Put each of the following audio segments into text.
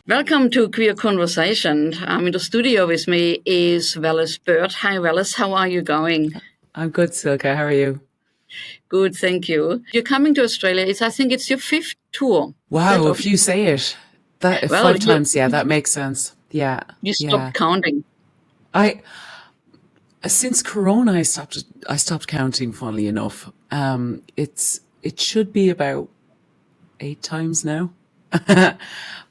Welcome to Queer Conversation. In the studio with me is Wallis Bird. Hi, Wallis. How are you going? I'm good, Silke. How are you? Good, thank you. You're coming to Australia. I think it's your fifth tour. Wow, if you say it, that Well, 5 times, yeah, that makes sense. Yeah, you yeah. stopped counting. I Since Corona, I stopped counting. Funnily enough, it should be about 8 times now.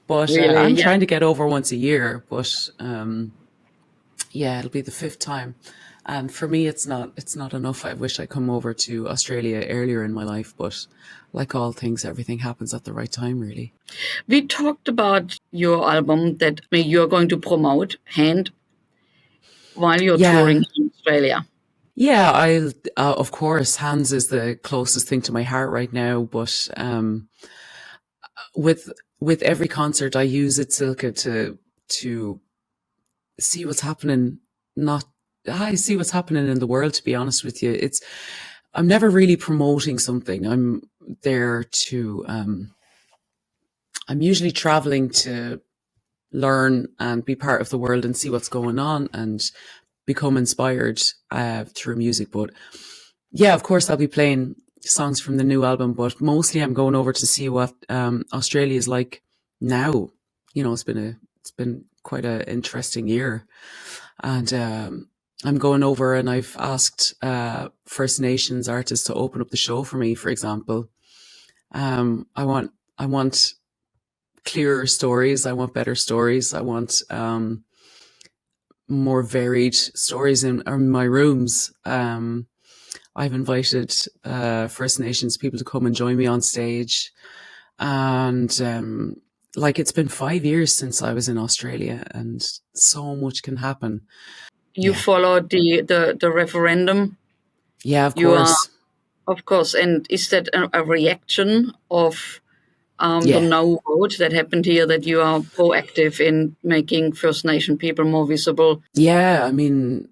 But Really? I'm Yeah. trying to get over once a year. But yeah, it'll be the fifth time. And for me, it's not enough. I wish I'd come over to Australia earlier in my life, but like all things, everything happens at the right time, really. We talked about your album that you're going to promote, Hand, while you're Yeah, touring in Australia. yeah. Of course, hands is the closest thing to my heart right now. But with with every concert, I use it, Silke, to see what's happening. Not I see what's happening in the world. To be honest with you, I'm never really promoting something. I'm there to. I'm usually traveling to learn and be part of the world and see what's going on and become inspired through music. But yeah, of course, I'll be playing songs from the new album, but mostly I'm going over to see what Australia is like now. It's been quite an interesting year, and I'm going over and I've asked First Nations artists to open up the show for me. For example, I want clearer stories. I want better stories. I want more varied stories in my rooms. I've invited First Nations people to come and join me on stage. And like, it's been 5 years since I was in Australia, and so much can happen. You Yeah. followed the referendum. Yeah, of You are, course. of course, and is that a reaction of the Yeah. no vote that happened here, that you are proactive in making First Nation people more visible? Yeah. I mean,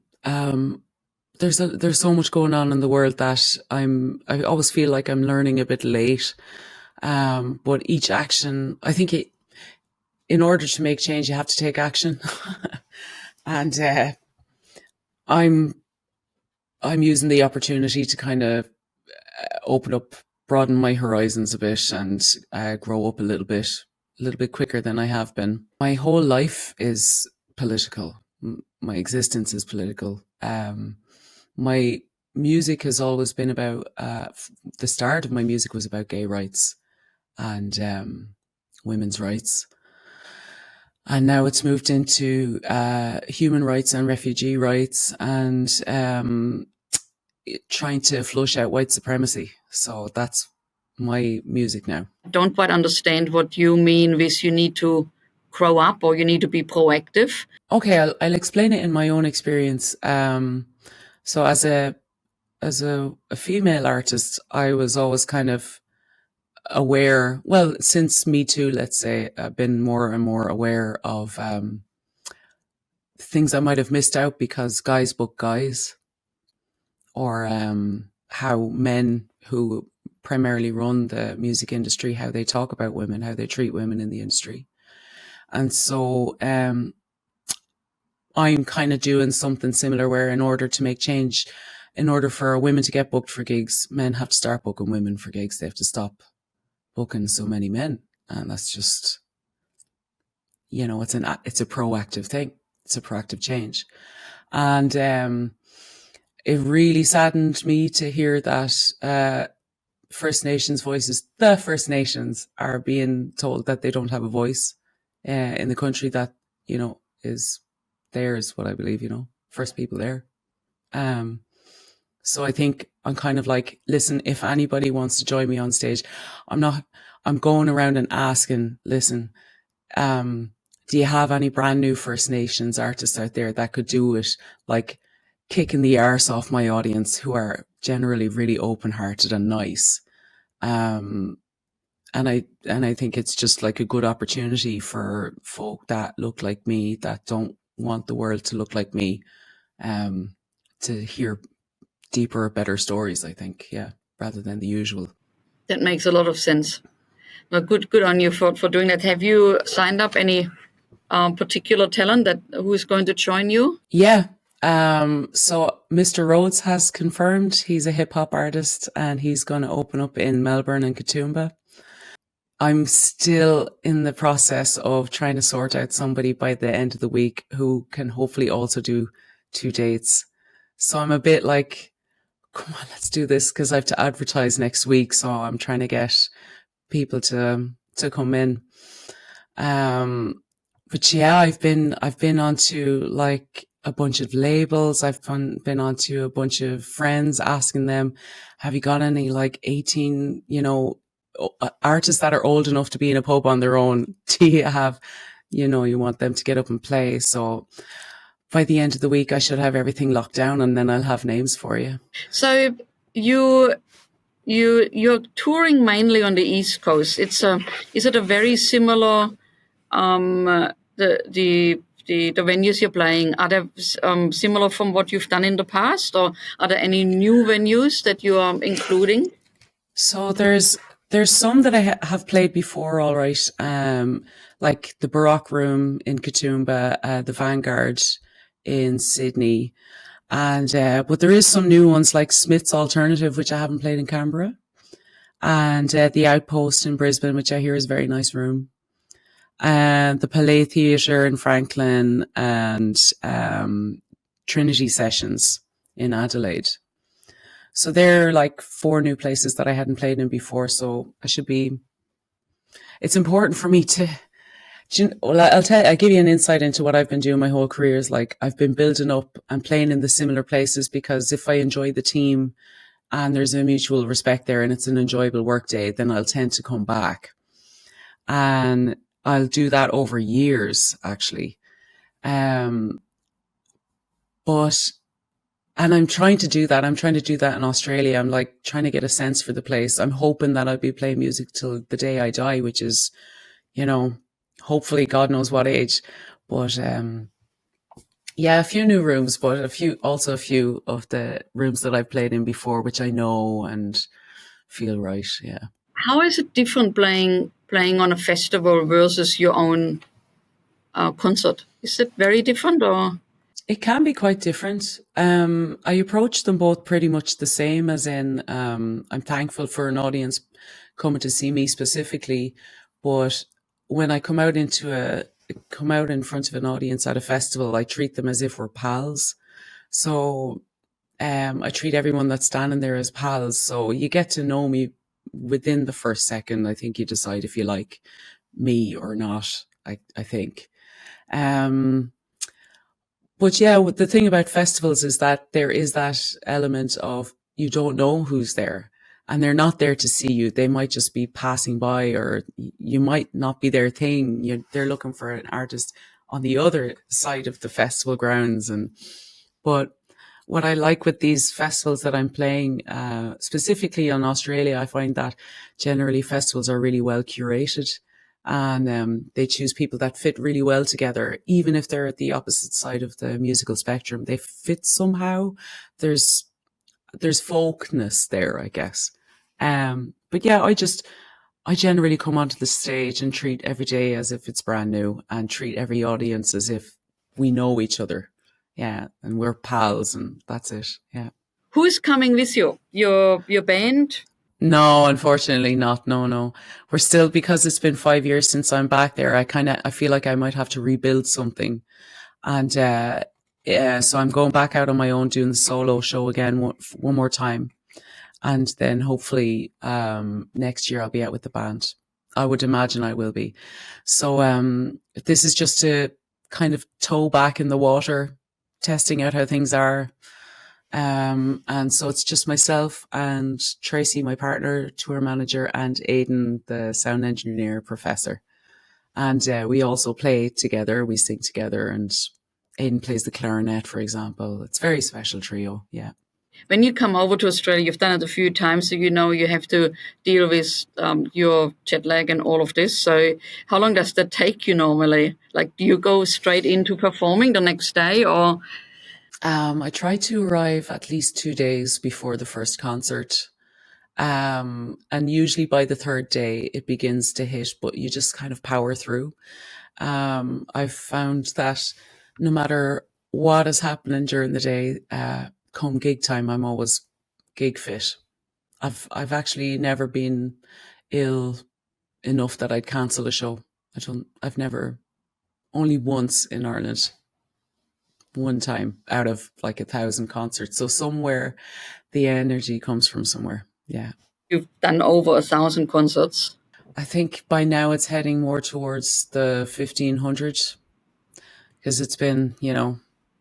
there's so much going on in the world that I always feel like I'm learning a bit late. But each action, I think in order to make change, you have to take action. And I'm using the opportunity to kind of open up, broaden my horizons a bit, and grow up a little bit quicker than I have been. My whole life is political. My existence is political. My music has always been about. The start of my music was about gay rights and women's rights. And now it's moved into human rights and refugee rights, and trying to flush out white supremacy. So that's my music now. I don't quite understand what you mean with you need to grow up or you need to be proactive. Okay, I'll explain it in my own experience. So as a female artist, I was always kind of aware. Well, since Me Too, let's say, I've been more and more aware of things I might have missed out because guys book guys, or how men who primarily run the music industry, how they talk about women, how they treat women in the industry. And so I'm kind of doing something similar, where in order to make change, in order for women to get booked for gigs, men have to start booking women for gigs. They have to stop booking so many men. And that's just, it's a proactive thing. It's a proactive change. And it really saddened me to hear that First Nations voices, the First Nations, are being told that they don't have a voice in the country that, is theirs, what I believe, first people there. So I think I'm kind of like, listen, if anybody wants to join me on stage, I'm going around and asking, listen, do you have any brand new First Nations artists out there that could do it, like kicking the arse off my audience, who are generally really open-hearted and nice? And I think it's just like a good opportunity for folk that look like me, that don't want the world to look like me, to hear deeper, better stories, I think, yeah, rather than the usual. That makes a lot of sense. Well, good on you for doing that. Have you signed up any particular talent that who is going to join you? Yeah. So Mr. Rhodes has confirmed he's a hip hop artist and he's going to open up in Melbourne and Katoomba. I'm still in the process of trying to sort out somebody by the end of the week who can hopefully also do 2 dates. So I'm a bit like, come on, let's do this because I have to advertise next week. So I'm trying to get people to come in. But yeah, I've been onto like a bunch of labels. I've been onto a bunch of friends asking them, have you got any like 18, artists that are old enough to be in a pub on their own? Do you have, you want them to get up and play? So by the end of the week, I should have everything locked down and then I'll have names for you. So you're touring mainly on the East Coast. Is it a very similar the venues you're playing, are they similar from what you've done in the past, or are there any new venues that you are including? So there's some that I have played before, all right, like the Baroque Room in Katoomba, the Vanguard in Sydney, and but there is some new ones like Smith's Alternative, which I haven't played in Canberra, and the Outpost in Brisbane, which I hear is a very nice room, and the Palais Theatre in Franklin, and Trinity Sessions in Adelaide. So they're like 4 new places that I hadn't played in before. So it's important for me to, I'll give you an insight into what I've been doing my whole career is like, I've been building up and playing in the similar places because if I enjoy the team and there's a mutual respect there and it's an enjoyable work day, then I'll tend to come back. And I'll do that over years, actually. And I'm trying to do that. I'm trying to do that in Australia. I'm like trying to get a sense for the place. I'm hoping that I'll be playing music till the day I die, which is, hopefully God knows what age. But yeah, a few new rooms, but a few of the rooms that I've played in before, which I know and feel right. Yeah. How is it different playing on a festival versus your own concert? Is it very different, or? It can be quite different. I approach them both pretty much the same, as in I'm thankful for an audience coming to see me specifically, but when I come out in front of an audience at a festival, I treat them as if we're pals. So I treat everyone that's standing there as pals. So you get to know me within the first second. I think you decide if you like me or not, I think. But yeah, the thing about festivals is that there is that element of you don't know who's there and they're not there to see you. They might just be passing by, or you might not be their thing. They're looking for an artist on the other side of the festival grounds. But what I like with these festivals that I'm playing, specifically on Australia, I find that generally festivals are really well curated. And they choose people that fit really well together, even if they're at the opposite side of the musical spectrum. They fit somehow. There's folkness there, I guess. But yeah, I generally come onto the stage and treat every day as if it's brand new, and treat every audience as if we know each other. Yeah, and we're pals, and that's it. Yeah. Who's coming with you? Your band? No, unfortunately not. No. We're still, because it's been 5 years since I'm back there, I feel like I might have to rebuild something. And, yeah, so I'm going back out on my own, doing the solo show again one more time. And then hopefully, next year I'll be out with the band. I would imagine I will be. So, this is just to kind of toe back in the water, testing out how things are. And so it's just myself and Tracy, my partner, tour manager, and Aidan, the sound engineer professor. And we also play together, we sing together, and Aidan plays the clarinet, for example. It's a very special trio, yeah. When you come over to Australia, you've done it a few times, so you have to deal with your jet lag and all of this. So how long does that take you normally? Like, do you go straight into performing the next day, or? I try to arrive at least 2 days before the first concert. And usually by the third day it begins to hit, but you just kind of power through. I've found that no matter what is happening during the day, come gig time, I'm always gig fit. I've actually never been ill enough that I'd cancel a show. I've never, only once in Ireland, one time out of like 1,000 concerts. So somewhere the energy comes from somewhere. Yeah. You've done over 1,000 concerts. I think by now it's heading more towards the 1,500, because it's been,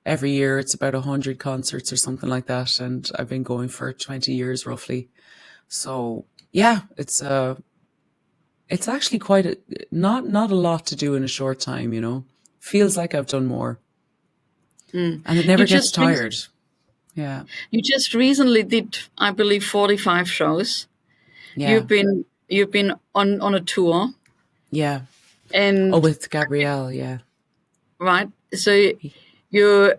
every year it's about 100 concerts or something like that. And I've been going for 20 years roughly. So yeah, it's actually quite not a lot to do in a short time, feels like I've done more. And it never gets tired. Yeah. You just recently did, I believe, 45 shows. Yeah. You've been on a tour. Yeah. And with Gabrielle, yeah. Right. So I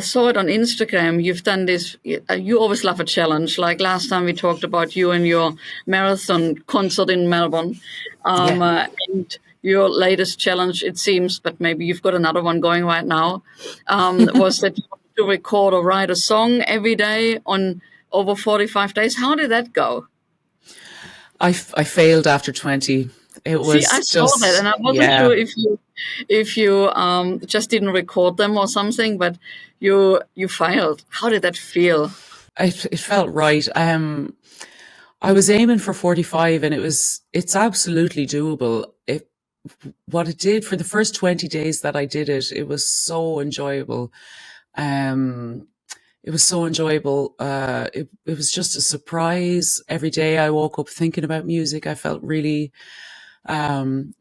saw it on Instagram. You've done this. You always love a challenge. Like last time we talked about you and your marathon concert in Melbourne. And your latest challenge, it seems, but maybe you've got another one going right now, was that you wanted to record or write a song every day on over 45 days. How did that go? I failed after 20. It was I saw that, and I wasn't sure if you just didn't record them or something, but you failed. How did that feel? It felt right. I was aiming for 45, and it's absolutely doable. What it did for the first 20 days that I did it, it was so enjoyable. It was so enjoyable. It was just a surprise. Every day I woke up thinking about music. I felt really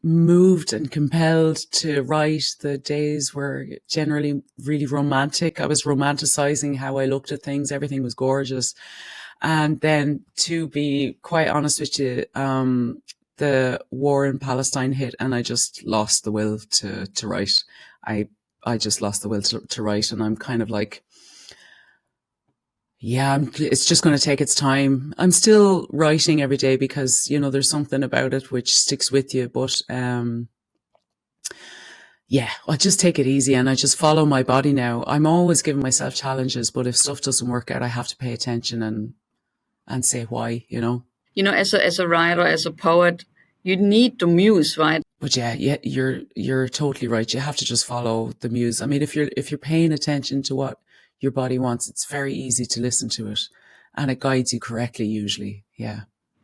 moved and compelled to write. The days were generally really romantic. I was romanticizing how I looked at things. Everything was gorgeous. And then, to be quite honest with you, the war in Palestine hit, and I just lost the will to write. I just lost the will to write, and I'm kind of like, yeah, it's just going to take its time. I'm still writing every day because, there's something about it which sticks with you. But yeah, I just take it easy and I just follow my body now. I'm always giving myself challenges, but if stuff doesn't work out, I have to pay attention and say why, As a writer, as a poet, you need the muse, right? But yeah, you're totally right. You have to just follow the muse. I mean, if you're paying attention to what your body wants, it's very easy to listen to it, and it guides you correctly usually. Yeah.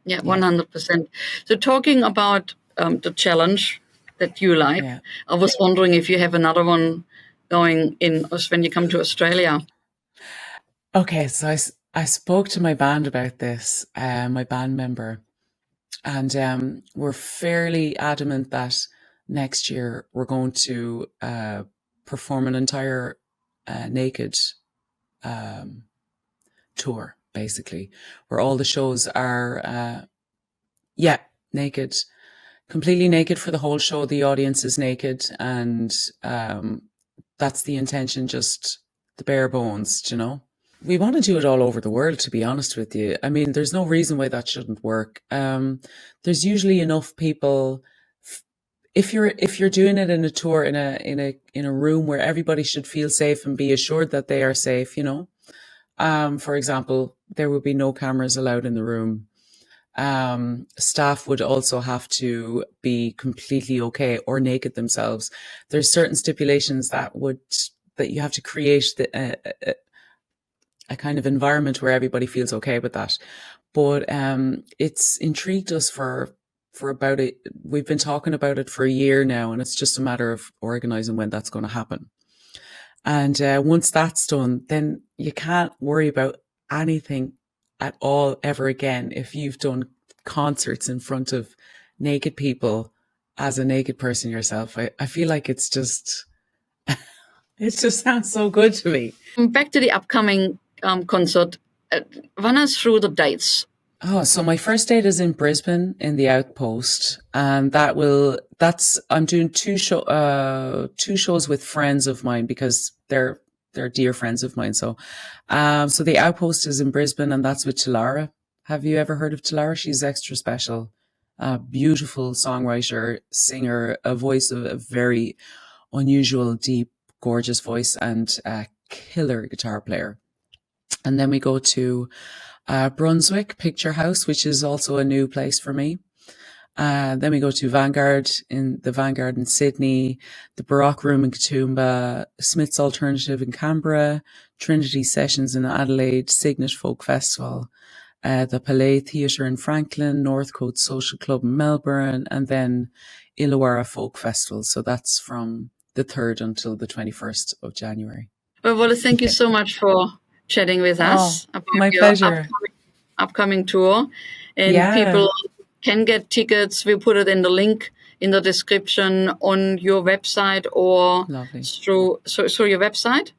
100%. So talking about the challenge that you like, I was wondering if you have another one going in when you come to Australia. Okay, so I spoke to my band about this, my band member, and we're fairly adamant that next year we're going to perform an entire naked tour, basically, where all the shows are naked, completely naked for the whole show. The audience is naked, and that's the intention, just the bare bones, We want to do it all over the world, to be honest with you. I mean, there's no reason why that shouldn't work. There's usually enough people. If you're doing it in a tour in a room where everybody should feel safe and be assured that they are safe, for example, there would be no cameras allowed in the room. Staff would also have to be completely okay or naked themselves. There's certain stipulations that you have to create a kind of environment where everybody feels okay with that. But it's intrigued us for about it. We've been talking about it for a year now, and it's just a matter of organizing when that's going to happen. And once that's done, then you can't worry about anything at all ever again if you've done concerts in front of naked people as a naked person yourself. I feel like it's just, it just sounds so good to me. Back to the upcoming concert. Run us through the dates. Oh, so my first date is in Brisbane in the Outpost, and I'm doing two shows with friends of mine because they're they're dear friends of mine. So, so the Outpost is in Brisbane, and that's with Talara. Have you ever heard of Talara? She's extra special. Beautiful songwriter, singer, a voice of a very unusual, deep, gorgeous voice, and a killer guitar player. And then we go to Brunswick Picture House, which is also a new place for me. Then we go to Vanguard in Sydney, the Baroque Room in Katoomba, Smith's Alternative in Canberra, Trinity Sessions in Adelaide, Signet Folk Festival, the Palais Theatre in Franklin, Northcote Social Club in Melbourne, and then Illawarra Folk Festival. So that's from the 3rd until the 21st of January. Well, Wallis, thank you so much for chatting with us about my your pleasure. upcoming tour. And people can get tickets. We put it in the link in the description on your website or through your website.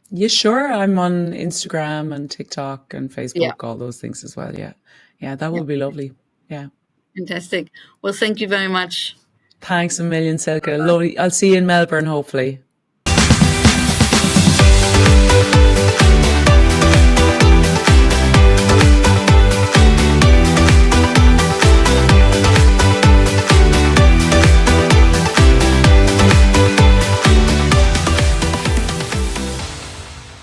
Yeah, sure. I'm on Instagram and TikTok and Facebook, all those things as well. Yeah, that would be lovely. Yeah. Fantastic. Well, thank you very much. Thanks a million, Silke. Lovely. I'll see you in Melbourne, hopefully.